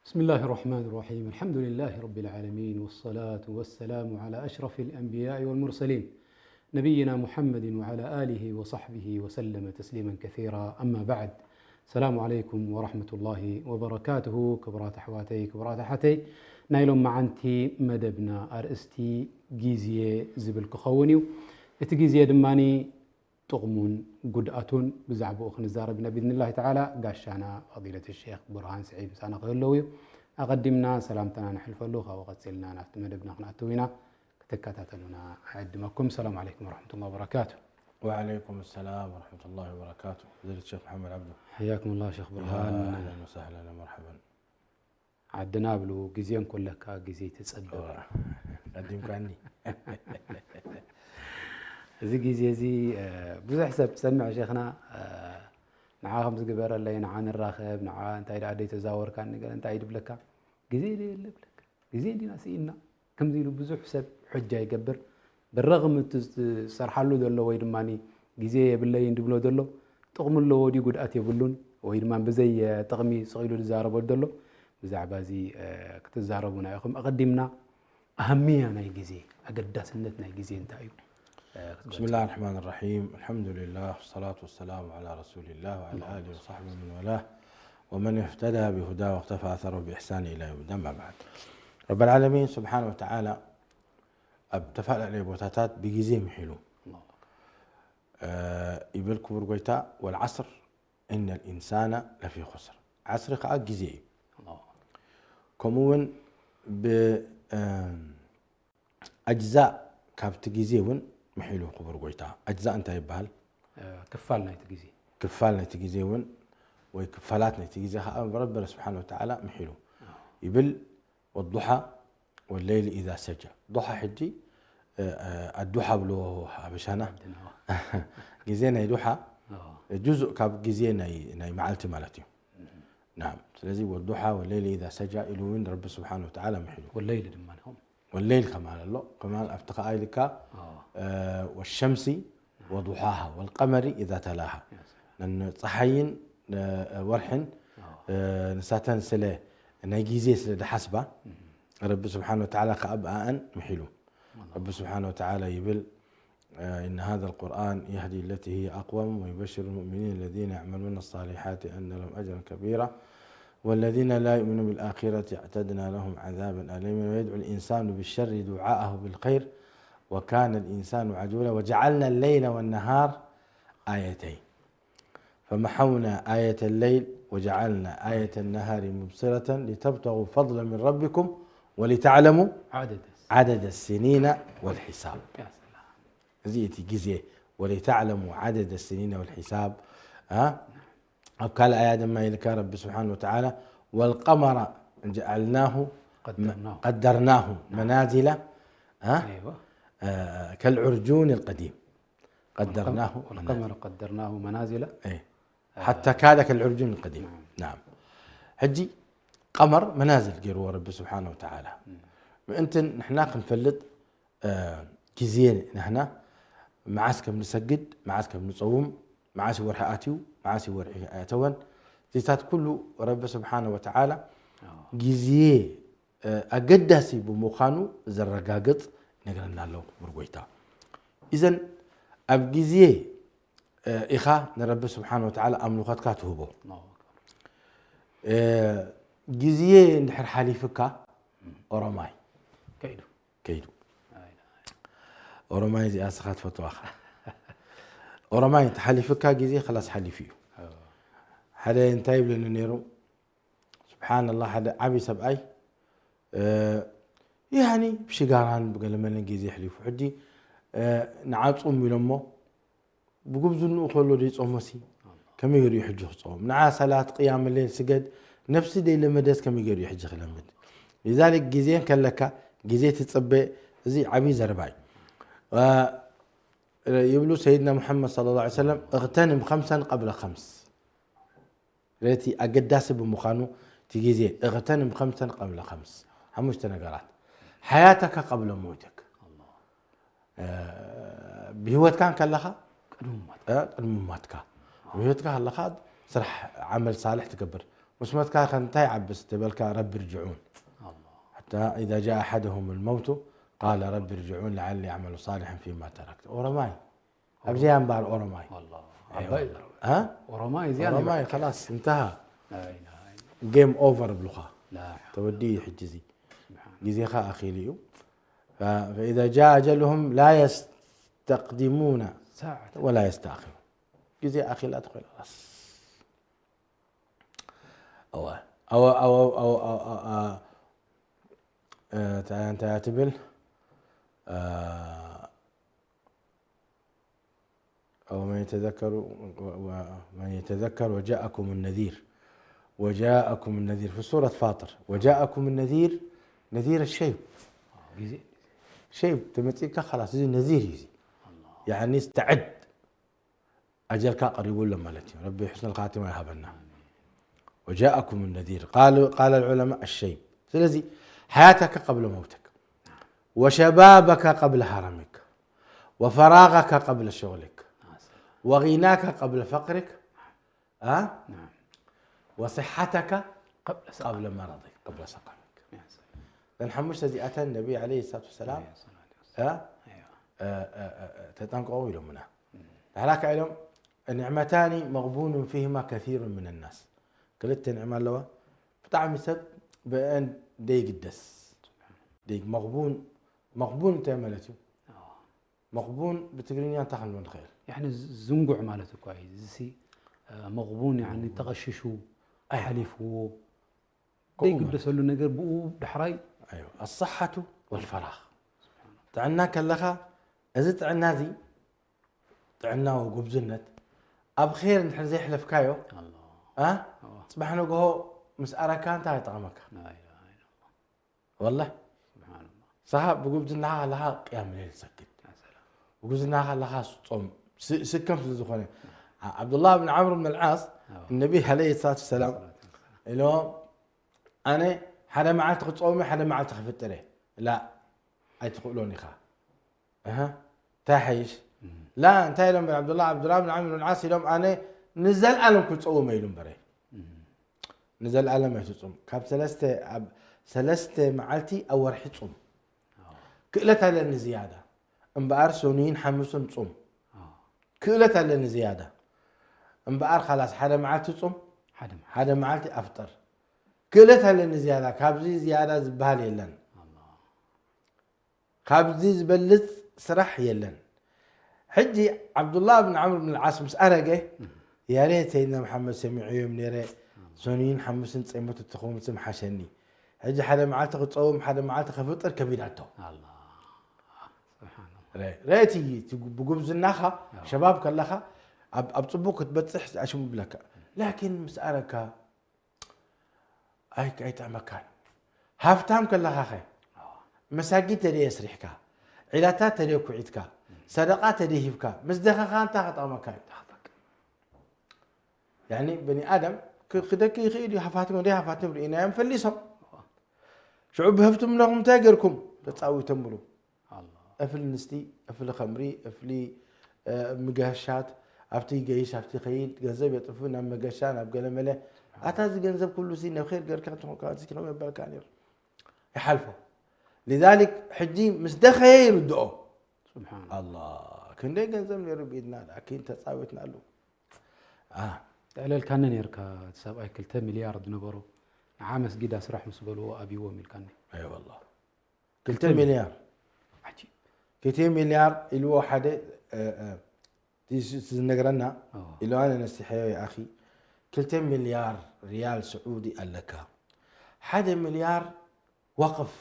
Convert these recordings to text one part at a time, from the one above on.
بسم الله الرحمن الرحيم. الحمد لله رب العالمين، والصلاة والسلام على أشرف الأنبياء والمرسلين نبينا محمد وعلى آله وصحبه وسلم تسليما كثيرا. أما بعد، السلام عليكم ورحمة الله وبركاته. كبرات أحواتي كبرات أحتي نايلهم معنتي مدبنا أرستي جيزية زبل كخونيو اتجيزية دماني تغمون قدأتون بزعبو أخن الزاربنا بإذن الله تعالى. قاشانا فضيلة الشيخ برهان سعيد بسانا قيلوي أقدمنا سلامتنا نحلف اللوخة وقد سلنا نافت مدبنا قناتوينا تكاتاتلنا أقدمكم. السلام عليكم ورحمة الله وبركاته. وعليكم السلام ورحمة الله وبركاته. فضيلة الشيخ محمد عبده، حياكم الله شيخ برهان. أهلا وسهلا مرحبا. عدنا بلو جزيان كلك جزي تصدق قدمك عني زي جزي زي بزح حسب سمع شيخنا نعاهم زجبر اللي نعان الراخب نعان انت عادي تزاور كان نقول انت عيد بلك جزي لي لك جزي دي ناسينا كم زي له بزح حسب حجة يقبر بالرغم صرح له دلو ويد ماني جزي بالله يندبلو دلو تقم له ودي قد أتي بلون ويد مان بزي تقمي صغير الزارب دلو بزعبازي كتزاربونا يا أخي. أقدمنا أهمية ناي جزي أقدس النتنا جزي انتايو. بسم الله الرحمن الرحيم. الحمد لله والصلاة والسلام على رسول الله وعلى آله وصحبه من والاه ومن اهتدى بهداه واقتفى أثره بإحسان إلى يوم الدين. ما بعد، رب العالمين سبحانه وتعالى ابتفعل عليه بوتاتات بجزيم حلو يبلكو برقويتا والعصر إن الإنسان لفي خسر. عصر قاعد جزي كمون بأجزاء كابت جزيون محيلو قبر قويتا. أجزاء انت يبهل كفالنا يتجزي كفالنا يتجزيون وكفالاتنا يتجزيها ربنا سبحانه وتعالى محيلو يبل والضحى والليل إذا سجى. ضحى حجي الضحى بلو بشانه جزينا يضحى جزء كاب جزينا ناي معلتي مالتي. نعم، لذي والضحى والليل إذا سجى إلوين رب سبحانه وتعالى محيلو. والليل دمانهم والليل كمان الله كمان أفتقى آيلك والشمس وضحاها والقمر إذا تلاها. لأن صحيين ورحن نساتن سله نيجيزي سله حسبة رب سبحانه وتعالى كأباء محلو. رب سبحانه وتعالى يبل إن هذا القرآن يهدي التي هي أقوم ويبشر المؤمنين الذين يعملون الصالحات أن لهم أجرا كبيرا والذين لا يؤمنون بالآخرة اعتدنا لهم عذابا أليما ويدعو الإنسان بالشر دعاءه بالخير وكان الإنسان عجولا وجعلنا الليل والنهار آيتين فمحونا آية الليل وجعلنا آية النهار مبصرة لتبتغوا فضلا من ربكم ولتعلموا عدد السنين والحساب. يا سلام زيتي جزية ولتعلموا عدد السنين والحساب. قال آيات ما يلك رب سبحانه وتعالى والقمر جعلناه قدرناه منازل أيوة. كالعرجون القديم. قدرناه والقمر قدرناه منازل حتى كاد كالعرجون القديم. نعم، حجي قمر منازل قيروا رب سبحانه وتعالى. انت نحنا نفلط كزين نحنا معاسك بنسجد معاسك بنصوم معاسي ورحاتيو معاسي ورحي آتوان زيتات كله رب سبحانه وتعالى جزيه أقدسي بمخانو زرقاقط نقرنا له برقويتا. إذن أب جزيه إخا نرب سبحانه وتعالى أملوخات كاتهبو جزيه نحر حالي فكا أورماي كيدو أورماي زي أسخات فتواخا أورماي تحلي فكا جزيه خلاص حلي فيه. هذا ينتايب لنا نيرو سبحان الله. هذا عبي سبعي يعني بشجاران بقول من الجزيه حليف حدي نعاد أمي لمه بقبض خلوا دي صومسي كم يقدر يحجه صوم نع صلاة قيام الليل سجد نفس دي لما داس كم يقدر يحجه خلامد. لذلك جزيه كلك جزيه تصبي زي عبي زرباي. يبلو سيدنا محمد صلى الله عليه وسلم اغتنم خمسا قبل خمس. ريتي أقداس بمخانو تجيزي اغتنم خمسا قبل خمس. همش تنقرات حياتك قبل موتك. بهوت كان كلها المماتك بهوت كان لخاد سرح عمل صالح تكبر مسمتك خنتاي عبس تبلك رب ارجعون حتى إذا جاء أحدهم الموت قال رب ارجعون لعلي أعمل صالحا فيما تركت أورماي أبزيان بار أورماي والله ها ورماي زيان أورماي خلاص انتهى لا اله الا جيم أوفر بلغة لا تودي حجزي جزيخا أخي ليو فإذا جاء أجلهم لا يستقدمون ساعة ولا يستأخرون جزي أخي لا تقول خلاص أو أنت يعتبل أو من يتذكر وجاءكم النذير في سورة فاطر وجاءكم النذير نذير الشيب شيب تمتيك خلاص زي نذير يزي يعني استعد أجلك قريب لما لتي ربي حسن الخاتمة يهبنا وجاءكم النذير قال العلماء الشيب سلزي حياتك قبل موتك وشبابك قبل هرمك وفراغك قبل شغلك وغناك قبل فقرك وصحتك قبل مرضك قبل سقمك لأن حمش الذي أتى النبي عليه الصلاة والسلام تتنقوا إلى منه هلاك علم النعمتان مغبون فيهما كثير من الناس قلت نعمة لوا بتعمل سب بأن ديق الدس ديق مغبون تعملته مغبون بتقريني أنت خلنا الخير يعني الزنقع مالته كويس زي مغبون يعني تغششوا حلفوا ديق بدس له نجر بقو دحراي أيوة الصحة والفراغ تعنا كلها أزت عنا زي تعنا وجبزنت أبخير نحن زي حلف كايو الله صبحنا جهو مسألة كانت هاي طعمك لا إله إلا الله والله سبحان الله صح بجبزنا لها قيام الليل سكت وجبزنا لها صوم سكم في الزخانة عبد الله بن عمرو بن العاص النبي عليه الصلاة والسلام إنه أنا حدا ما عاد تصومي حدا ما عاد تخفتره لا أي تقولوني خا تحيش لا انت لهم عبد الله بن عمرو بن العاص لهم انا نزل ألم كنت تصوم يلهم بري نزل ألم يتصوم كاب ثلاثة معلتي أو رح تصوم كلتها لأن زيادة انبقار سنين حمسون تصوم كلتها لأن زيادة انبقار خلاص حدا معلتي تصوم حدا معلتي أفطر كلتها لأن زيادة كابزي زيادة زبال يلن كابزي زبلت سرح يلن حجي عبد الله بن عمرو بن العاص مس أرجع يا ريت سيدنا محمد سمع يوم نيره سنين حمسن صيمت تخوم سم حشني حجي حدا معلته تصوم حدا معلته خفطر كبيرته الله سبحان الله ريتي بجبزناخا شباب كلها أبصبوك تبتصح أشم بلك لكن مسألك أي تعمكان هافتام كلها خي مساجد تري يسرحك علاتات تري كوعدك صدقات تري هبك مزدخا خان تاخذ أمكان يعني بني آدم كدك يخيل هفاتم ودي هفاتم رينا فليسهم شعوب هفتم لهم تاجركم تساوي تمرو الله أفل نستي أفل خمري أفلي مجهشات أفتي جيش أفتي خيل جذب يطفون مجهشان أبقى مله أتاز جنزب كله سين بخير قركاتهم كاتي كلام بالكانير يحلفوا لذلك حجي مسدخير الدعاء سبحان الله كندي جنزب يرب إيدنا لكن تساويتنا له على كان نيركا تساب أي كلتا مليار دنبرو عامس قيد أسرح مسبلو أبي ومن كان أي والله كلتا مليار عجيب كلتا مليار الو حدا تنقرنا الو أنا نستحيا يا أخي كلتا مليار ريال سعودي لك حدا مليار وقف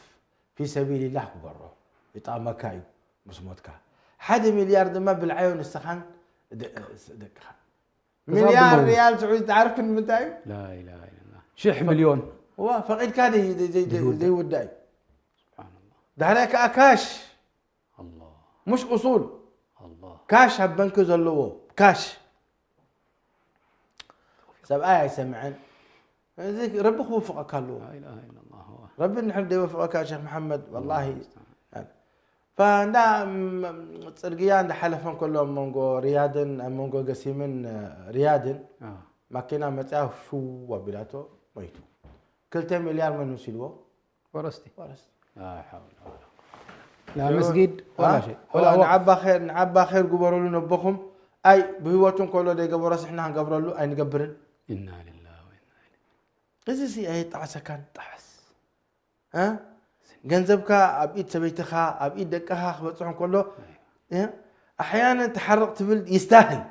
في سبيل الله برا يطعم كايو مسموتك حدا مليار دما بالعيون السخان دكها مليار ريال سعودي تعرف كم متاعي؟ لا إله إلا الله شح مليون هو فقيد كان زي وداي سبحان الله ده عليك أكاش الله مش أصول الله كاش هبنك زلوه كاش سبعة يسمعن ذيك ربك وفقك له لا إله إلا الله هو ربنا نحب يوفقك يا شيخ محمد والله يعني فدا صرقيان ده حلفهم كلهم مونغو ريادن مونغو قسيمن ريادن ما كنا متاع شو وبلاتو ميتوا 2 مليار من وسيلوا ورستي ورث لا حول ولا قوة لا مسجد ولا شيء ولا نعبا خير قبروا له نبخم اي بهوتهم كله دي قبر احنا هنقبر له اي نقبرن انا لله وانا اليه ازي اي طعسه كان طعس ገንዘብካ ኣብ ኢድ ሰበይትኻ ኣብ ኢድ ደቅኻ ክበፅሖም ከሎ احيانا تحرق تبل يستاهل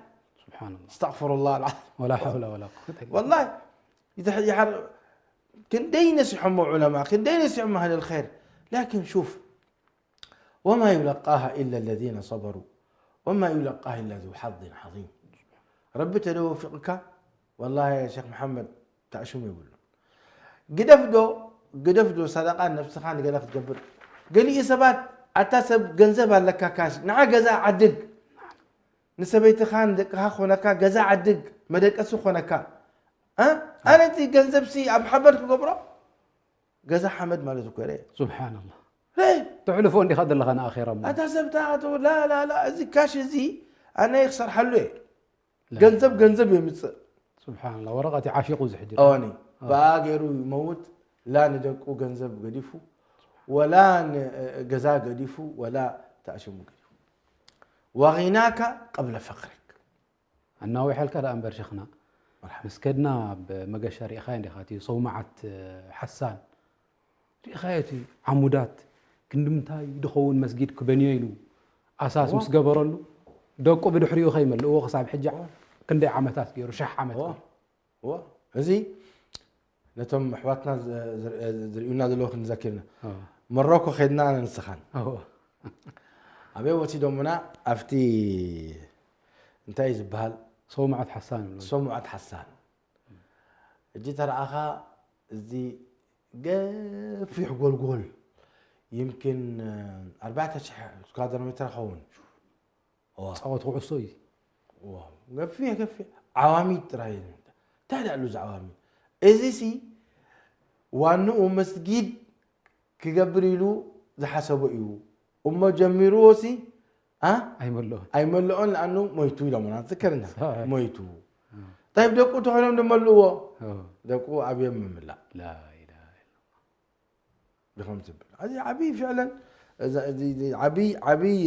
سبحان الله استغفر الله العظيم ولا حول ولا قوه الا والله يحرق كندي نسحهم علماء كندي نسحهم اهل الخير لكن شوف وما يلقاها الا الذين صبروا وما يلقاها الا ذو حظ عظيم رب توفقك والله يا شيخ محمد تعشم يقول قدفدو صدقه نفسك خان قالك تجبر قال لي سبات اتسب ገንዘብ አለካ ካሽ ንዓ ገዛ ዓድግ ንሰበይቲ خان ደቅኻ ኾነካ ገዛ ዓድግ መደቀሱ ኾነካ አንቲ ገንዘብ ሲ ኣብ ሓበድ ክገብሮ ገዛ ሓመድ ማለት እኮ ረ سبحان الله تعلفو እንዲ خد لخنا اخيرا اتسبታ لا لا لا እዚ ካሽ እዚ انا يخسر حلو ገንዘብ يمص سبحان الله ورقتي عاشقو زحجر اوني باغيرو يموت لا ندقو ገንዘብ ገዲፉ ولا جزاء قديفو ولا تأشم قديفو وغناك قبل فقرك الناوي حالك لا أنبر شيخنا مسكدنا بمقشر ريخاين ريخاتي صومعة حسان ريخايتي عمودات كندمتاي دخون مسجد كبنييلو أساس مسقبرلو دوقو بدحريو خيمل هو خصاب حجة كندي عمتات غيرو شح عمت هو هذي نتم احواتنا زريونا دلوخ نذاكرنا مروكو خدنا نسخن ابي وتي دومنا افتي انتي زبال صومعة حسان جيت راخا زي في قول يمكن 14 سكادر متر خون صوت عصوي قفيه عواميد راي تهدأ له عواميد ازيسي وانو مسجد كجبريلو زحسبوا ايو اما جميروسي ايملون لانه مويتو لما ذكرنا مويتو طيب دقو تخلون دملوه دقو ابي مملا لا اله الا الله بخم تبل هذه عبي فعلا عبي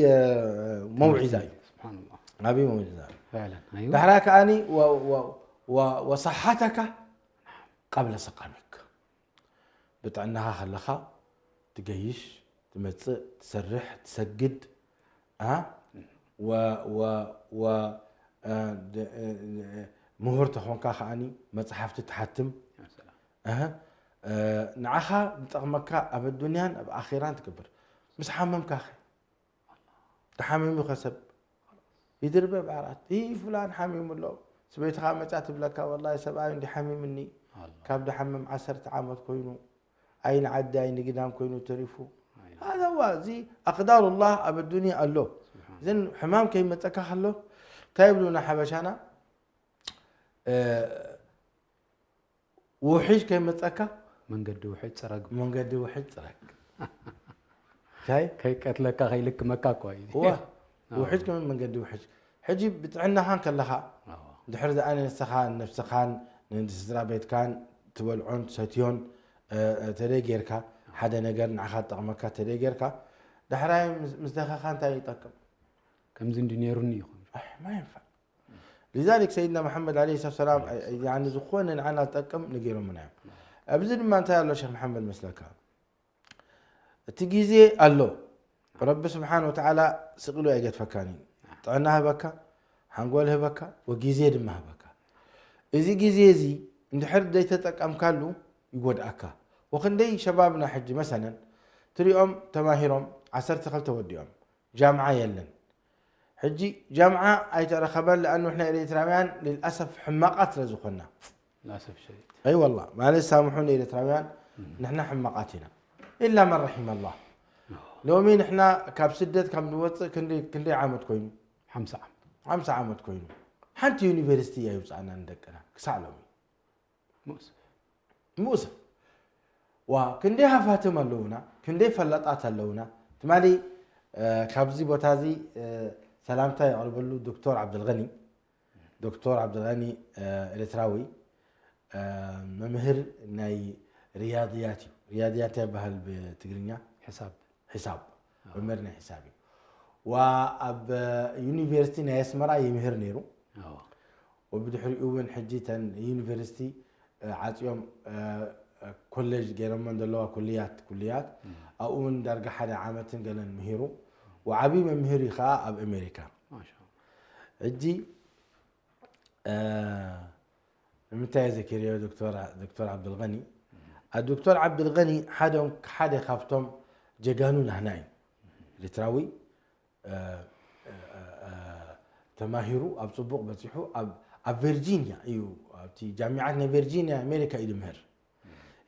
موعظه سبحان الله عبي موعظه فعلا ايوه تحراك اني وصحتك قبل سقامك بتعناها خلخا تجيش تمتص تسرح تسجد و مهور تخون كاخاني مصحف تتحتم يا سلام نعخا نطقمك اب الدنيا اب اخيرا تكبر مش حمم كاخي تحمم يخسب يدرب بعرات هي فلان حميم له سبيتها مصات بلك والله سبعي عندي حميمني كابد حمم 10 عامات كوينو اين عدى اين قدام كوينو تريفو هذا هو زي اقدار الله اب الدنيا الله زين حمام كي متك خلو تايبلونا حبشانا وحش كي متك من قد وحش سرق شاي كي قتلك خيلك مكا كويس هو وحش كمان من قد وحش حجي بتعنا هان كلها دحر انا نسخان نفسخان نسرا بيت كان تولعون ستيون تريجيركا حدا نجر نعخا طقمكا تريجيركا دحراي مزدخا خان تاي يطقم كم زندنيرني ما ينفع لذلك سيدنا محمد عليه الصلاه والسلام يعني زخون انا طقم نغيرو منام ابزد ما انت يا شيخ محمد مسلكا تجيزي الله رب سبحانه وتعالى سقلو يجت فكاني طعناها بكا حنقولها بكا وجيزي دمها بكا اذا جيزي زي ندحر دي تطقم كالو يودأكا وخندي شبابنا حج مثلا تريهم تماهيرهم 10 خل توديهم جامعه يلن حجي جامعه اي ترى خبر لانه احنا الاريتراويان للاسف حماقات رزقنا للاسف شديد اي والله معلش سامحوني الاريتراويان نحن حماقاتنا الا من رحم الله لو مين احنا كاب سدت كم نوص كندي عامت كوينو 5 عامت كوينو حتى يونيفرسيتي يوصانا ندقنا كسالومي مؤسف وكندي هفاتم اللونا كندي فلطات اللونا تمالي كابزي بوتازي سلامتا يقرب له دكتور عبد الغني الاتراوي ممهر ناي رياضياتي بهال بتقرنيا حساب ممهرنا حسابي واب يونيفرسيتي ناي اسمرا يمهر نيرو وبدحري اون حجيتن يونيفرسيتي عاطيوم كوليج غيرم من دلوا كليات اون درجه حدا عامتن قالن مهيرو وعبي ممهري خا اب امريكا ما شاء الله اجي متى زكريا دكتور عبد الغني الدكتور عبد الغني حدا خافتم جيجانون هناي لتراوي تماهرو اب صبوق بصيحو اب فيرجينيا ايو تي جامعتنا فيرجينيا امريكا يدمهر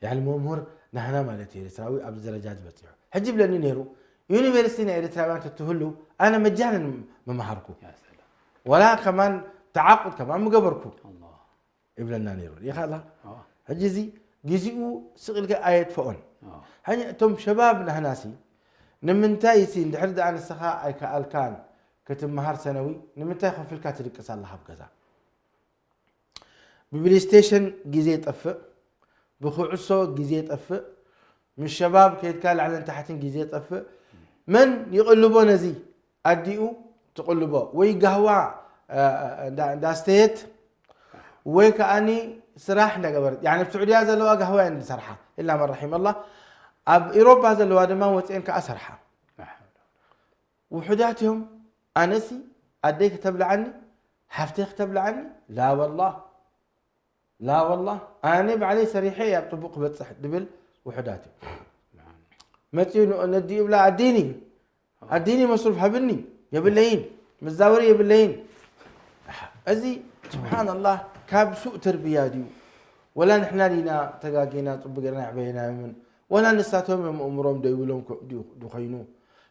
يعني ممهر نحنا مالتي لتراوي اب درجات بصيحو حجب لني نيرو يونيفرسيتي اريتراوي تتهلو انا مجانا ممهركو ولا كمان تعاقد كمان مقبركو الله ابلنا نيرو يا خاله حجزي جزيو سقلك ايت فون هني توم شبابنا هناسي نمنتاي سي ندحرد عن السخاء اي كالكان كتم مهار سنوي نمنتاي خف الكاتريك صالح بكذا ببلاي ستيشن جزي طفق بخعصو جزي طفق من الشباب كيتكال على تحتين جزي طفق من يقلبو نزي اديو تقلبو وي قهوه داستيت وي كاني سراح نقبر يعني بسعوديه زلوا قهوه عند سرحه الا من رحم الله اب اوروبا زلوا دما وصين كاسرحه وحداتهم انسي اديك تبلع عني حفتي تبلع عني لا والله انا بعلي سريحيه طبق بتصح دبل وحداتي متينو ندي بلا اديني مصروف هبني يبلين مزاوري يبلين ازي سبحان الله كاب سوء تربيه دي ولا نحنا لينا تقاقينا طبقنا عبينا من ولا نساتهم امورهم ديولهم دو خينو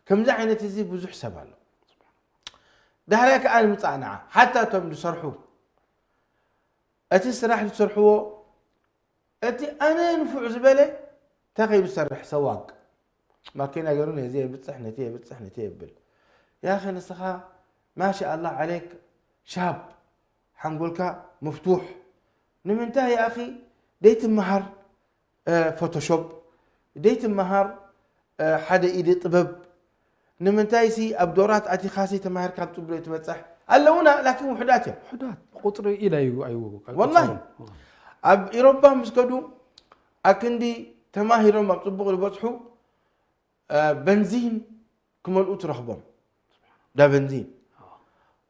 كم زعينه تزي بزح حساب ده هلاك انا مصانعه حتى توم يصرحوا اتي سراح يصرحوا اتي انا نفع زبله تغيب يصرح سواق ما كنا يقولون زي بتصحنتي بل يا اخي نسخه ما شاء الله عليك شاب حنقولك مفتوح نمنتهي يا اخي ديت مهر فوتوشوب ديت مهر حدا ايدي طبب نمنتهي سي ابدورات اتي خاصي تمهر كان طبل يتبصح اللونا لكن وحدات قطري الى ايوه والله اب اوروبا مسكدو اكندي تماهرهم مطبق البصحو بنزين كملؤ ترخبهم ده بنزين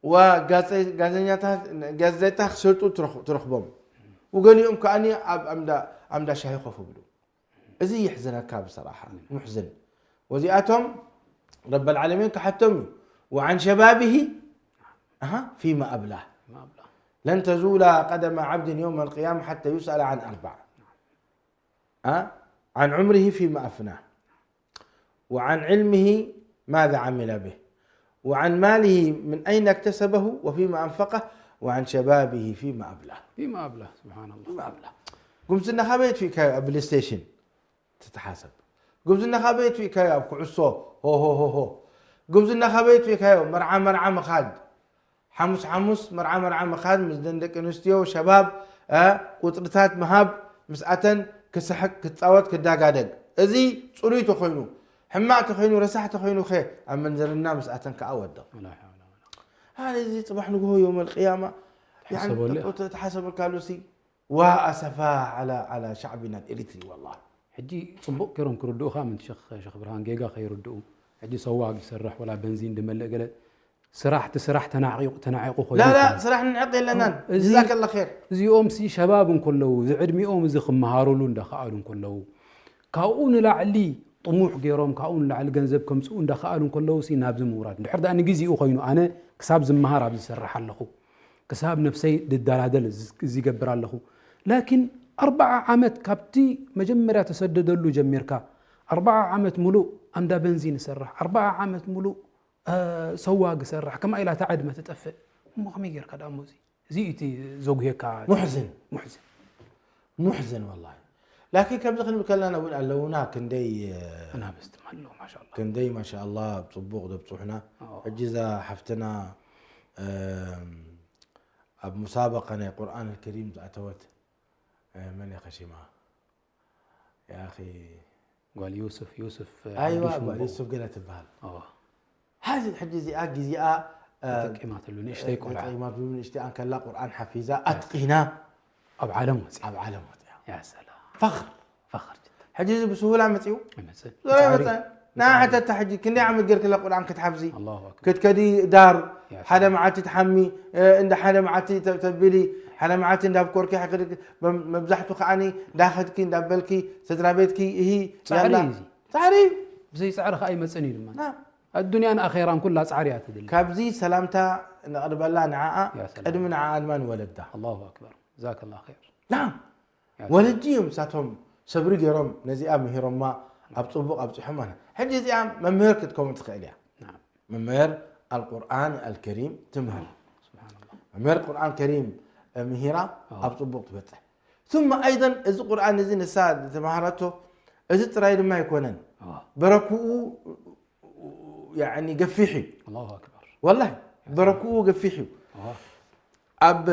وغازيتا خسرتو ترخبهم وقال لهم كاني امدا شاي خوف بلو ازي يحزنك بصراحه محزن وزياتهم رب العالمين كحتم وعن شبابه فيما ابلاه لن تزول قدم عبد يوم القيامه حتى يسال عن اربع عن عمره فيما افناه وعن علمه ماذا عمل به وعن ماله من أين اكتسبه وفيما أنفقه وعن شبابه فيما أبلاه سبحان الله فيما أبلاه قمت إنك خبيت في بلاي ستيشن تتحاسب قمت إنك خبيت في كايو كعصو هو قمت إنك خبيت في كايو مرعى مخاد حمص مرعى مخاد مزدندك انستيو شباب قطرتات مهاب مسأتن كسحك كتصوت كداقادق ازي صريتو خينو حماك خينو رسحت خينو خير اما نزلنا مسأتن كأود لا حول ولا قوة هذا زي صباح نقول يوم القيامة يعني تحسب الكالوسي واسفا على شعبنا الاريتري والله حجي صبوك كرم كردو خامن شيخ برهان جيجا خيردو حجي سواق يسرح ولا بنزين دملق قال سراح تناعيق خويا لا سراح نعق لنا جزاك الله خير زي امسي شباب كله زي عدميهم زي خمهارولو اندخالون كله كاون لعلي طموح غيروم كاون لعل ገንዘብ ከምጽኡ እንዳخالون كله سي نابز موراد دحر دا اني غزيو خوينو انا كساب زمهار ابز سرح لخو كساب نفسي ددالادل زي يغبر لخو لكن 4 عامت كابتي مجمريا تسددلو جميركا 4 عامت ملو امدا بنزين سرح 4 عامت ملو سواق سرح كما الى تعد ما تطفئ مو خمي غير كدا موزي زيتي زوج هيك محزن والله لكن كم دخل كلنا وين اللونا كندي انا بستملو ما شاء الله كندي ما شاء الله بصبوق بصحنا الجزا حفتنا اب مسابقه القران الكريم اتوت من يا خشيمة يا أخي قال يوسف أيوة قال يوسف قلت بهال هذه الحجة زياء جزياء تقيمات اللي نشتي قرآن تقيمات اللي نشتي أن كلا قرآن حفيظة أتقينا أب عالم يا سلام فخر جدا حجة بسهولة متيو مثلا حتى تحجي كني عم تقرا كلا قرآن كتحفظي الله أكبر كتكدي دار حدا معاتي تحمي عند حدا معاتي تبلي حدا معاتي انداب كوركي حقك مبزحتو خاني داخدكي اندابلكي سدرابيتكي هي يلا تعريف زي سعرها اي مصني لما نعم الدنيا اخيرا كلها صعريات تدل كابزي سلامتا نقرب الله نعاء قدم نعاء المان ولده الله اكبر جزاك الله خير نعم ولديهم ساتهم صبري غيرهم نزيا مهيرهم ما ابطبق ابطحمنا حجي زيام ممهر كتكون تخيليا نعم ممهر القرآن الكريم تمهر سبحان الله ممهر القرآن الكريم مهيرة أبطبق تبطح ثم أيضا إذا القرآن نزين الساد تمهرته إذا ترى ما يكونن بركوه يعني قفيحي الله أكبر والله بركوه قفيحي أب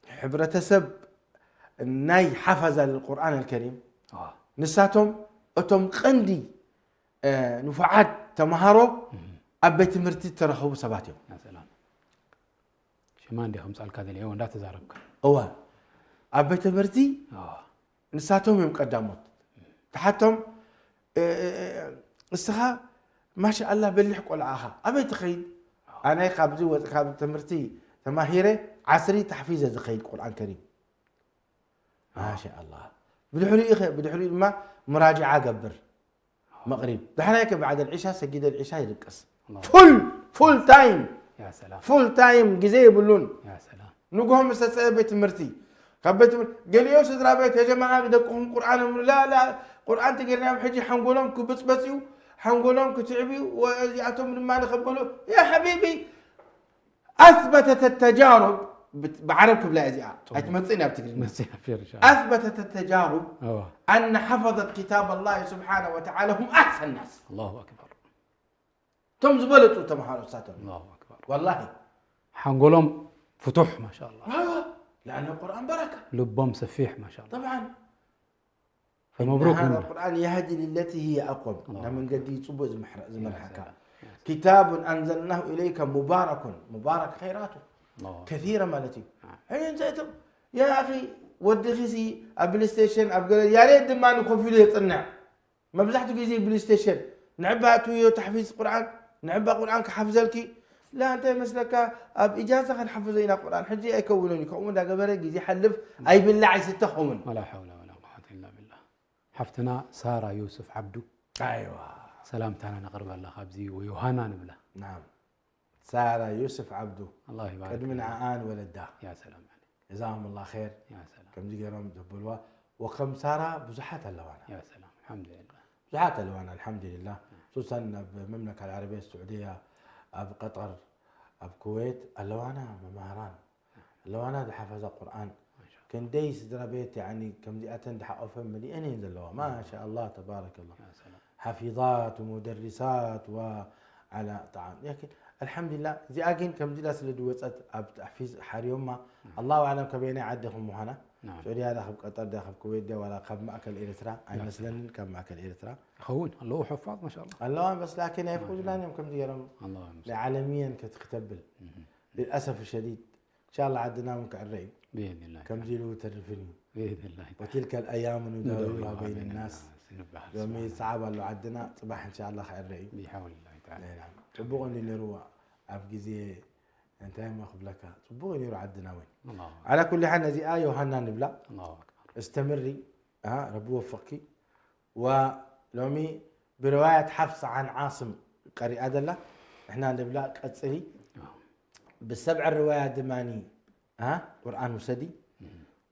حبرة سب ناي حفظ القرآن الكريم نساتهم أتم قندي نفعات تمهروا أبيت مرتي ترخوا سباتهم يا سلام شمان دي خمس الكاد اليوم لا تزاربك أوه أبيت مرتي نساتهم يوم قدامات تحتهم استخا ما شاء الله بلحق والعاها أبيت خيل أنا قابزي وقابل تمرتي تماهيرة عصري تحفيز زخيل القرآن الكريم ما شاء الله بدحولي ما مراجعة قبر مغرب دحناك بعد العشاء سجد العشاء يرقص فول تايم يا سلام فول تايم جزي يبلون يا سلام نقوم مستسأل بيت مرتي قبيت قال يوسف درا بيت يا جماعة بدكم قرآن لا قرآن تقرنا بحجي حنقولهم كبسبسيو حنقولهم كتعبي ويعتم من ما نخبلوا يا حبيبي أثبتت التجارب بعربك بلا أزياء أتمنى بتقرنا أثبتت التجارب أن حفظت كتاب الله سبحانه وتعالى هم أحسن الناس الله أكبر تم زبلتوا تمحاروا ساتهم الله أكبر والله حنقولهم فتوح ما شاء الله لأن القرآن بركة لبهم سفيح ما شاء الله طبعا فمبروك هذا القرآن يهدي للتي هي أقوم من قد يصبوا زمن حكا كتاب أنزلناه إليك مبارك خيراته كثيرة مالتي حين زيتم يا أخي ودي خسي بلاي ستيشن أبقى يا ريت ما نكون في يتصنع ما بزحت زي بلاي ستيشن نعبها تويو تحفيز قرآن نعبها قرآن كحفظ لك لا أنت مسلك إجازة خل حفظينا قرآن حجي يكونون دا قبل جزي حلف أي بالله عيستهم ولا حول ولا قوة إلا بالله حفتنا سارة يوسف عبدو أيوة سلام تعالى نقرب الله خبزي ويوهانا نبله نعم سارة يوسف عبدو الله يبارك قد من عان ولده يا سلام عليك جزاهم الله خير يا سلام كم جيرهم دبلوا وكم سارة بزحات اللوانا يا سلام الحمد لله بزحات اللوانا الحمد لله خصوصا بالمملكة العربية السعودية أب قطر أب كويت اللوانا مهران اللوانا ده حفظ القرآن كان ديس دربيت يعني كم دي أتند حقه فم مليئين ينزل اللواء ما شاء الله تبارك الله يا سلام حفيظات ومدرسات وعلى طعام لكن الحمد لله زي أجين كم دي لاس اللي دوتت أب تحفيز حريوم ما الله أعلم كبيني عدهم مهنا سعودي هذا خب قطر ده خب كويت ده ولا خب مأكل إيرترا أي مثلا كم مأكل إيرترا خون الله حفاظ ما شاء الله الله بس لكن يفوز لنا يوم كم ديرهم الله عالميا كتختبل للأسف الشديد إن شاء الله عدنا منك الرأي بإذن الله كم زيلو ترفني بإذن الله وتلك الأيام نداولها بين الناس يومي صعب لو عدنا صباح إن شاء الله خير رأي بحول الله تعالى نعم تبغون اللي نروى أبجزي أنت ما قبلك تبغون يروى عدنا وين الله على كل حال نزي آية وهنا نبلع الله أكبر استمري ربو وفقي ولومي برواية حفص عن عاصم قري أدلة إحنا نبلع قصري بالسبع الروايات دماني قرآن وسدي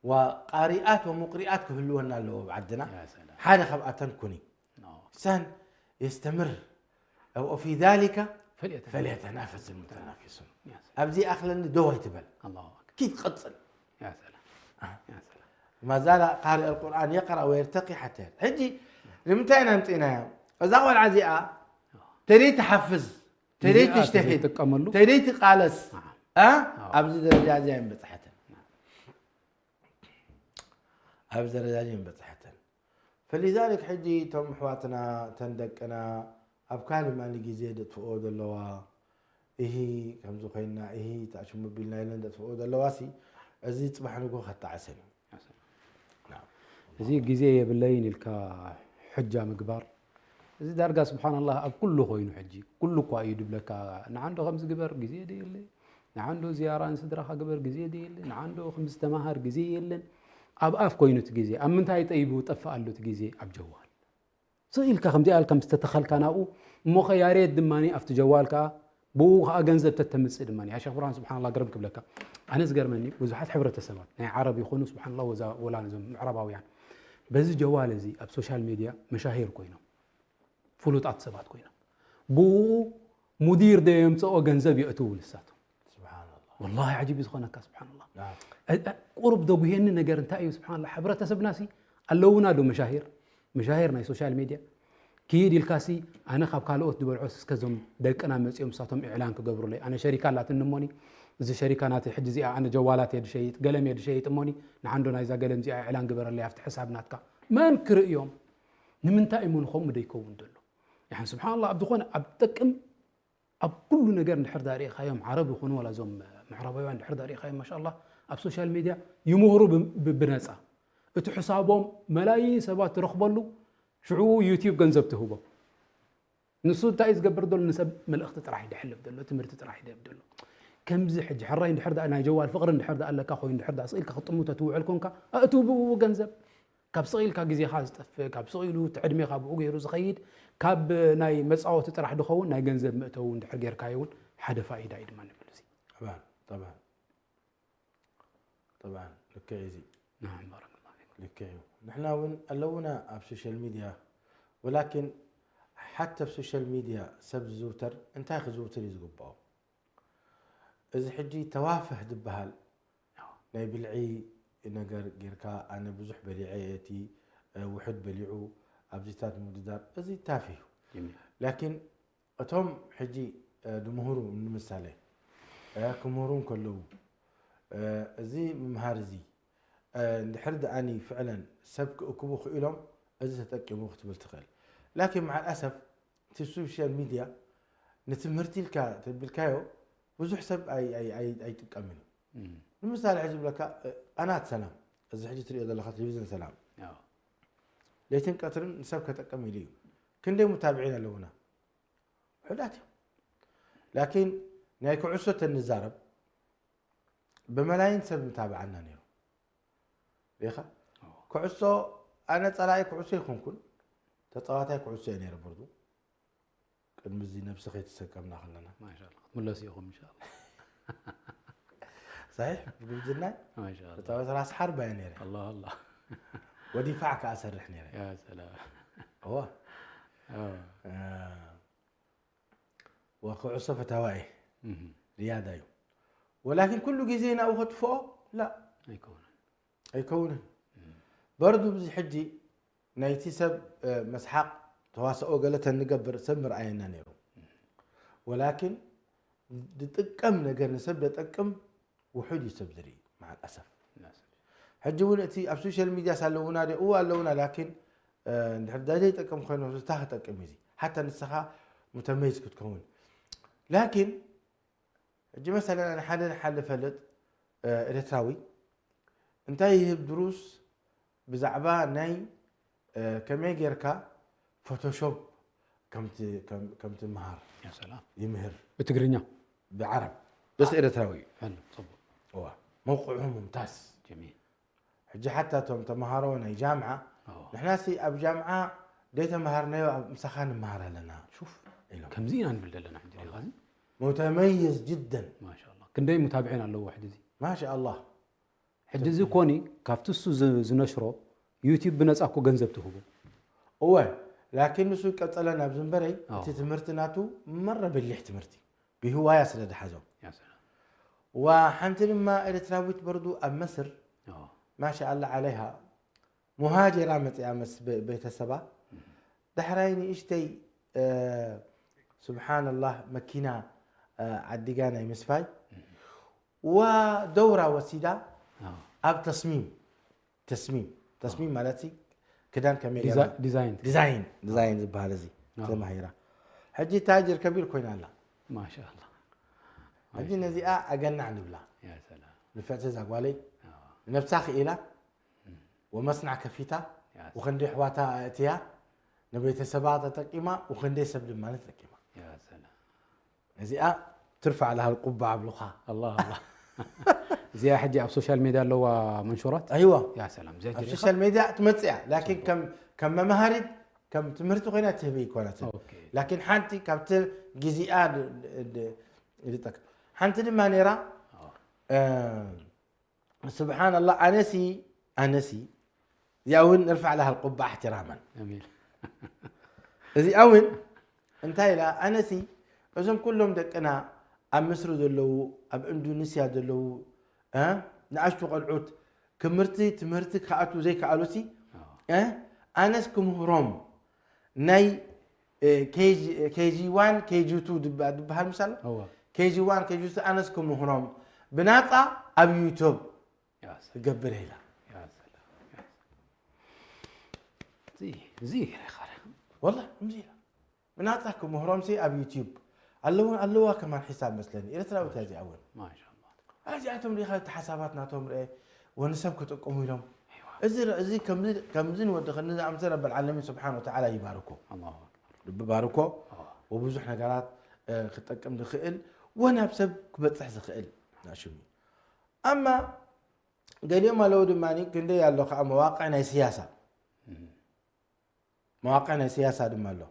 وقارئات ومقرئات كلهن اللي عندنا حاجة خبأة كوني إنسان يستمر وفي ذلك فليتنافس المتنافسون أبدي أخلني دوه تبل الله أكبر كيف قصل يا سلام يا سلام ما زال قارئ القرآن يقرأ ويرتقي حتى حجي لمتين أنتنا إذا أول عزيئة تريد تحفز تريد تجتهد تريد تقالس أبدي درجات زين بصحته أبز رجاجين بصحتن فلذلك حجي توم حواتنا تندقنا أبكال ما نجي زيادة فؤاد اللوا إيه كم زخينا إيه تعشم بيلنا يلند فؤاد اللواسي أزيد صباح نقول خط عسل نعم زي جزية بالليل الكا حجة مقبار زي درجة سبحان الله أب كله خوينو حجي كله قايد بلك نعنده 5 قبر جزية دي اللي نعنده زيارة نسدرها قبر جزية دي اللي نعنده 5 تماهر جزية اللي أب أف كوينو تجزية أم من تاي طيبو طفى له تجزية أب جوال صيل كا خمدي قال كم استتخل كاناو مو خياريت دماني أفت جوال كا بو أجنزب تتمس دماني يا شيخ برهان سبحان الله قربك بلك أنا صغر مني وزحت حبرة السماء يعني عربي يخونوا سبحان الله ولا نزم عرباوي يعني بس جوال زي أب سوشيال ميديا مشاهير كوينو فلوت عتصبات كوينو بو مدير ده يمسو جنزب يأتوا لساتهم سبحان الله والله عجيب يسخونك سبحان الله نعم قرب دو بهن نجار انتايو سبحان الله حبرة سبناسي اللونا دو مشاهيرنا السوشيال ميديا كيد الكاسي أنا خاب كالوت دبل عس كزم دك أنا مسيوم ساتهم إعلان كجبر لي أنا شركة لا تنموني زي شركة ناتي حجزي أنا جوالات يد شيء قلم يد شيء تموني نعندنا إذا قلم زي إعلان جبر لي أفتح حساب ناتك ما نكر يوم نمنتا يمون خم بده يكون دلو يعني سبحان الله عبد خون عبدكم أب كل نجار نحر داري خيام عربي يخون ولا زم معربيان نحر داري خيام ما شاء الله أب سوشيال ميديا يمهروا بنسعة اتحسابهم ملايين سبات ترخبلو شعو يوتيوب جنزبته هو نسو تايز قبر دول نسب ملأخت تراح يدحلف دلو تمرت تراح يدب دلو كم زحج حرين حرد أنا جوال فقر نحرد قال لك أخوي نحرد أصيل كخطمو تتوع لكم كا أتوب جنزب كاب صغيل كا جزي خاز تف كاب صغيلو تعدمي خاب وغيرو زخيد كاب ناي مسعو تطرح دخون ناي جنزب مأتو ندحر غير كايون حدا فائدة يد ما نبلسي طبعا لكيزي نعم بارك الله فيك لكيو نحنا وين اللونا على السوشيال ميديا ولكن حتى في السوشيال ميديا سب زوتر انت اخذ زوتر يزقباو اذا حجي توافه دبهال لاي بالعي نجر جيركا انا بزح بليعيتي وحد بليعو ابزيتات مددار ازي تافه لكن اتهم حجي جمهور من مثاله كمهورون كله زي مهارزي نحرد اني فعلا سبك اكبو خيلهم ازي تتقمو ختبل تخيل لكن مع الاسف في السوشيال ميديا نتمرتي الكا بالكايو بزح سب اي تقمن مثال عجب لك انا سلام اذا حجي تريد الله تلفزيون سلام ليتن قطرن سبك تقمي لي كندي متابعين لهنا حداتي لكن نايكو عسوة النزارب بملايين سب متابعنا نيرو ليخا كعسو انا طلاعي كعسو يكون تطاواتاي كعسو نيرو برضو قدم زي نفسك يتسكمنا خلنا ما شاء الله ملاسيهم ان شاء الله صحيح بجلنا ما شاء الله تطاوات راس حرب يا نيري الله ودفاعك اسرح نيري يا سلام هو وكعسو فتاواي رياضه ولكن كل جزينا او خطفو لا يكون برضو بزي حجي نايتي سب مسحق تواصقو قالت نقبر سمر عيننا نيرو ولكن دتقم نجر نسب دتقم وحد يسب ذري مع الاسف حجي ونأتي على السوشيال ميديا سالونا دي او اللونا لكن داجي يتقم خينو تاخ تقم يزي حتى نسخه متميز كتكون لكن اجي مثلا انا حل فلت اريتراوي انتي يهب دروس بزعبا ناي كمي غيركا فوتوشوب كم تمهر يا سلام يمهر بتقرينيا بعرب بس اريتراوي حلو صبر هو موقعهم ممتاز جميل حجي حتى توم تمهرونا جامعه نحن سي اب جامعه ديت مهرنا مسخان مهر لنا شوف كم زين نبلدلنا عندي غازي متميز جدا ما شاء الله كندي متابعين له واحد زي ما شاء الله حجزي كوني كافتسو زنشرو يوتيوب بنصاكو غنزبته هو لكن نسو يقطلنا بزنبري انت تمرتناتو مره بليح تمرتي بهوايه سدد حزو يا سلام وحنت لما اريتراويت برضو ام مصر ما شاء الله عليها مهاجره متيامس بيت السبا دحريني اشتي سبحان الله مكينه عديقانا يمسفاي ودوره وسيده اب تصميم تصميم مالتي كدان كمية ديزاين زبالزي زي ما هيرا حجي تاجر كبير كوين الله ما شاء الله حجي نزيئة أجنع نبلا يا سلام نفعت زعوالي نفسخ إلى ومصنع كفيتا وخندي حواتا أتيا نبيت سبعة تقيمة وخندي سبل ما نتقيمة يا سلام نزيئة ترفع لها القبعة بلوخها الله زي حجي على السوشيال ميديا اللي هو منشورات أيوة يا سلام زي السوشيال ميديا تمتع لكن كم مهارد كم تمرت غينا تهبي كونات لكن حنتي كابت جزيئات اللي تك حنتي لما نرى سبحان الله أنسي ياون نرفع لها القبعة احتراما جميل زي أون انتهي لا أنسي لازم كلهم دقنا أب مصر دلو أب إندونيسيا دلو نعشتو قلعوت تمرتي كأتو زي كألوسي أنس كمهرم ناي كي جي 1 كي جي 2 دب هالمثال كي جي 1 كي جي 2 أنس كمهرم بناطع أب يوتيوب يا سلام قبل هيلا يا سلام زي يا خالد والله مزيلا بناطع كمهرم سي أب يوتيوب اللو كمان حساب مثلا إذا تلاقوا تاجي أول ما شاء الله أجيتهم لي خالد حساباتنا توم رأي ونسب كتقوموا لهم إذا كمزين ودخلنا أمثال رب العالمين سبحانه وتعالى يباركه الله رب باركه وبزح نجارات خطكم دخيل وانا بسب كبتصح زخيل ناشمي اما قال يوم لو دماني كندي يالله خا مواقعنا سياسه مواقعنا سياسه دم الله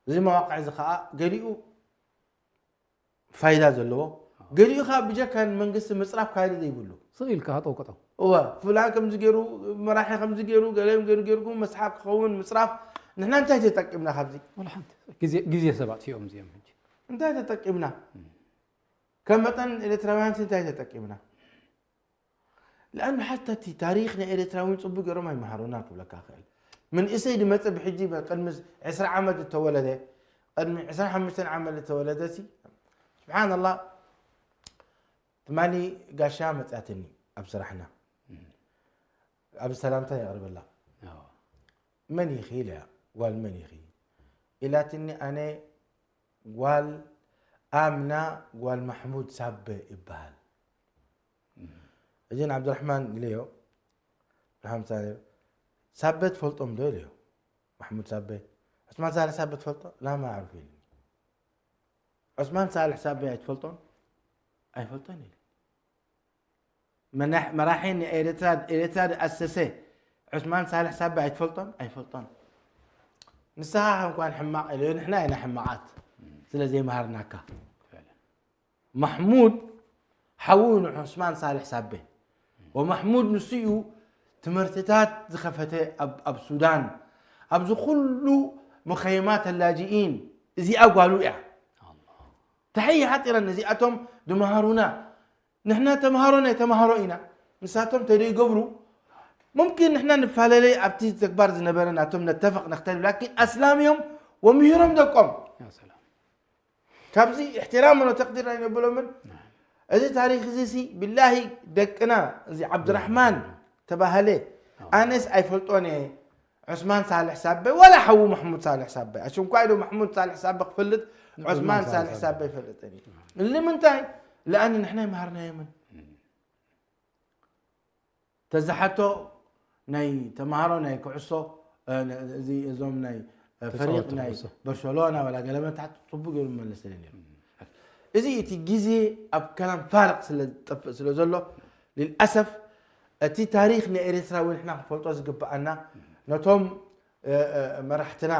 زي مواقع زخاء قاليو فايده زلو قاليو خا بجا كان منقص مصراف كايد زي يقولوا صيل كهطو قطو فلان كم زجرو مراحي خم زجرو قالهم جرو مسحاب خون مصراف نحن انتهي تتقبنا خبزي ولا حنت جزيه سبعت يوم زي ما انتهي تتقبنا كم متن الاتراويان انتهي تتقبنا لانه حتى تاريخنا الاتراويين صبوا قروا ما يمهروناك ولا كاخل من اسيد متى بحجي بقدمز 10 عمد تولده قدم 15 عمد تولدتي سبحان الله تماني قاشا متاتني ابصرحنا ابو سلامته يا رب الله من يخيلها والمن يخي إلى تني أنا وال آمنة والمحمود ساب إبهال أجين عبد الرحمن ليو محمد صالح سابت فلطم دوليو محمود ساب عثمان صالح سابت فلطم لا ما أعرف لي عثمان صالح ساب فلطم أي فلطم مراحين إيرتاد أسسه عثمان صالح ساب فلطم أي فلطم نساها كان حماق لين احنا هنا حماقات سلا زي مهرناكا فعلا محمود حول عثمان صالح سابه ومحمود نسيو تمرتتات زخفته اب السودان اب كله مخيمات اللاجئين زي اقوالوا يا الله تحيه حتى نزياتهم دمهرونا نحن تمهرونا نساتهم تري قبروا ممكن نحن نفعلي ابتي تكبر زنبرنا توم نتفق نختلف لكن اسلامهم ومهرهم دقم يا سلام كابزي احتراما وتقديرا يقولوا من هذا تاريخ زي بالله دقنا زي عبد الرحمن تباهلي انس اي فلطوني عثمان صالح سابه ولا حو محمود صالح سابه عشان قايلوا محمود صالح سابه فلت عثمان صالح سابه فلتني اللي منتهي لان نحن مهرنا يمن تزحتو ناي تمهارو ناي كعصو زي زوم ناي فريق ناي برشلونه ولا قلبه تحت صبوا يقولوا من السنين اذا تجيزي اب كلام فارق سلازلو للاسف اتي تاريخنا اريترا وين احنا فلطو زقبانا نتوم مرحتنا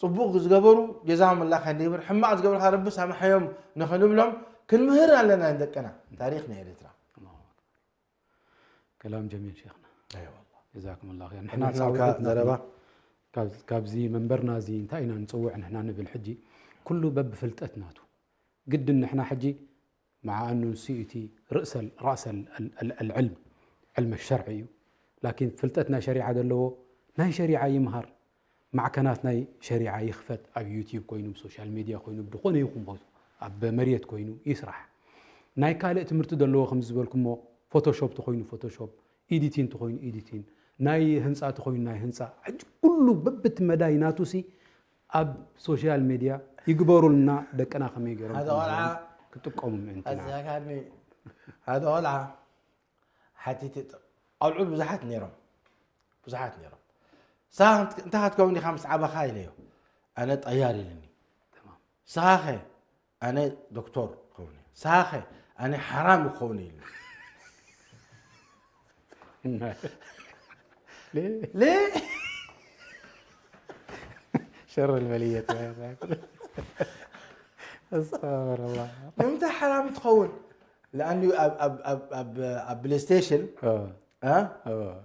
صبوغ زقبروا جزاهم الله خير يبر حماق زقبر رب سامحهم نخلم لهم كل مهر لنا عندنا تاريخنا اريترا كلام جميل شيخنا اي والله جزاكم الله خير نحن زربا كابزي منبرنا زي انتاينا نصوع نحن نبي الحجي كله بب فلتتناتو قد ان احنا حجي مع انه نسيتي راس العلم علم الشرعي لكن فلتتنا شريعه دلو ناي شريعه يمهر مع كانت ناي شريعه يخفت اب يوتيوب كوينو سوشيال ميديا كوينو بدخون يقوم اب مريت كوينو يسرح ناي كالئ تمرتو دلو خمس بالكم فوتوشوب تخوين فوتوشوب إيديتين تخوين إيديتين ناي هنسا تخوين ناي هنسا كله ببت مدايناتو سي أب سوشيال ميديا يقبروا لنا دكنا خميجرون هذا ولعة كتقوم أنت هذا ولعة حتى العود بزحات نيرم ساعة انت هتكوني 5 عبا خايليو أنا طياري لني تمام ساخي أنا دكتور خوني ساخي أنا حرام خوني ليه شر البلية استغفر الله متى حرام تخون لأنه أب بلاي ستيشن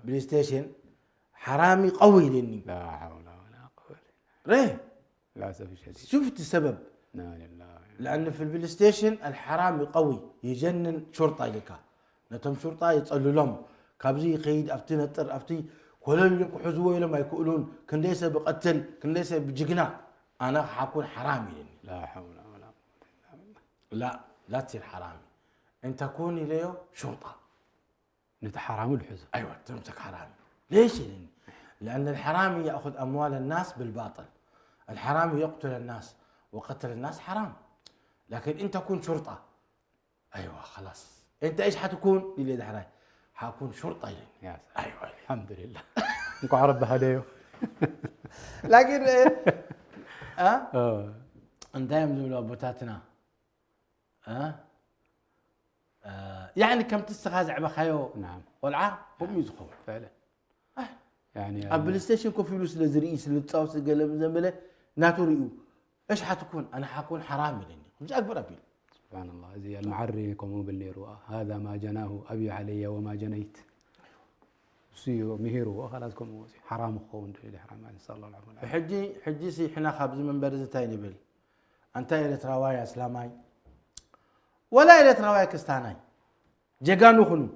بلاي ستيشن حرامي قوي لني لا حول ولا قوة ليه للأسف الشديد شفت السبب لا لله لأن في البلاي ستيشن الحرامي قوي يجنن شرطة لك نتم شرطة يتصلوا لهم كابزي قيد أفتي نطر أفتي كل اللي حزوه لما يقولون كن ليس بقتل كن ليس بجقنا أنا حكون حرامي لني لا حول ولا قوة لا تصير حرامي أنت كوني ليه شرطة نتحرام الحزن أيوة تمسك حرامي ليش لني لأن الحرامي يأخذ أموال الناس بالباطل الحرامي يقتل الناس وقتل الناس حرام لكن أنت كون شرطة أيوة خلاص أنت إيش حتكون اللي دحراي حكون شرطة لي يا سلام أيوة الحمد لله نكو عرب هدايو لكن أنت يمزلوا بوتاتنا يعني كم تستخاز بخيو نعم والعا هم يزخون فعلا يعني البلاي ستيشن كو فلوس لزريس لتصاوس قلم زمله ناتوريو ايش حتكون انا حكون حرامي لاني مش اكبر ابي سبحان الله زي المعري يقوم بالنيرو هذا ما جناه ابي علي وما جنيت سيو مهيرو خلاصكم حرام خون حرام نسال الله العافيه حجي سي حنا خابز من برزتاي نبل انت يا تراواي اسلاماي ولا يا تراواي كستاناي جيغانو خنو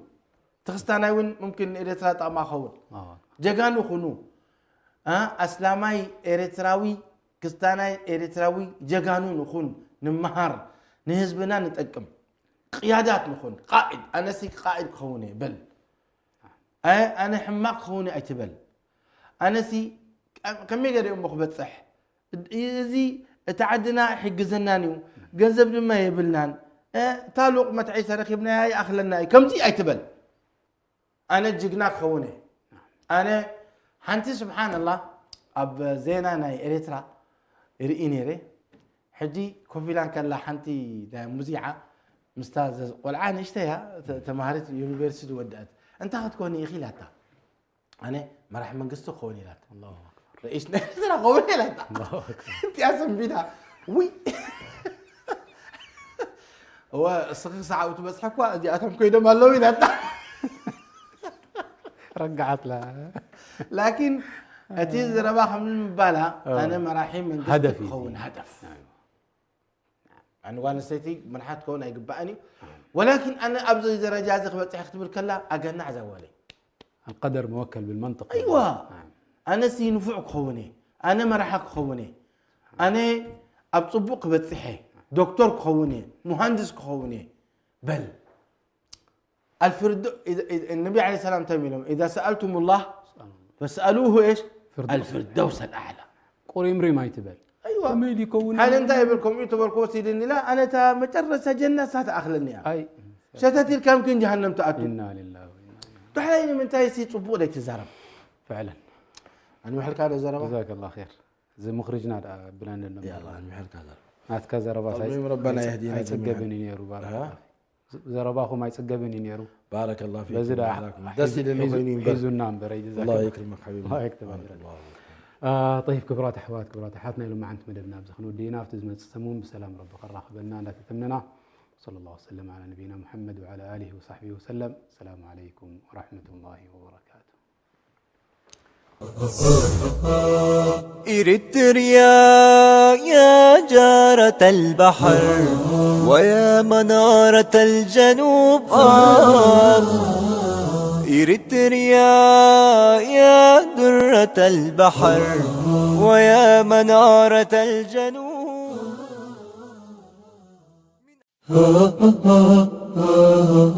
تخستاناي وين ممكن إريترا طعما خون جيغانو خنو اسلاماي إريتراوي كستاناي إريتراوي جيغانو نخون نمهار نهزبنا نتقم قيادات نخون قائد انا سي قائد خوني بل انا حماق خوني ايتبل انا سي كم يقدر يمخ بتصح يزي تعدنا حجزنانيو جنزب ما يبلنان تالوق ما تعيش رخيبنا هاي اخلنا كمتي ايتبل انا جقناك خوني انا حنتي سبحان الله اب زينا ناي اريترا رئينيري حجي كوفيلان كلا حنتي دا مذيعه مستاذ والعان اشتيها تمهارت يونيفرسيتي ودات انت هتكوني خيلاتا انا ما راح منقصته خوني لات الله اكبر رئيس ترى خوني لات الله اكبر انت اسم بينا وي هو الصغير ساعه وتبصحكوا دي اتم كيده مالوي لات رجعت لها لكن اتيز رباح من بالا انا ما راح من هدفي خون هدف يعني وانا سيتي من حد كون يقبعني ولكن انا ابزي درجه زخ بصح اختبر كلا اقنع زوالي القدر موكل بالمنطق ايوه انا سي نفعك خوني انا ما راح خوني انا ابصبق بصحي دكتور خوني مهندس خوني بل النبي عليه السلام تميلهم اذا سالتم الله فاسالوه ايش الفردوس الاعلى قري امري ما يتبل ايوه تميل يكون هل انت يبلكم يوتيوب الكوسي لاني لا انا تا مجرس جنه سات اخلني اي شتاتي كم كن جهنم تاتوا انا لله وانا اليه تحليني من تايسي صبو لك تزرب فعلا انا محل كذا زربه جزاك الله خير زي مخرجنا بلان النبي يلا انا محل كذا مات كذا زربا ساي ربنا يهدينا يتقبني نيرو بارك زرباخو ما يتقبني نيرو بارك الله فيك بزرع درس لنا خينين حيزونا بري جزاك الله يكرمك حبيبي الله يكتب الله طيب كبرات احوات كبرات حاتنا لما عند مدبنا بزخنو دينا فتزمت تسمون بسلام ربك الله قبلنا لا تتمننا صلى الله وسلم على نبينا محمد وعلى اله وصحبه وسلم السلام عليكم ورحمه الله وبركاته إريتريا يا جارة البحر ويا منارة الجنوب إريتريا يا درة البحر ويا منارة الجنوب Ah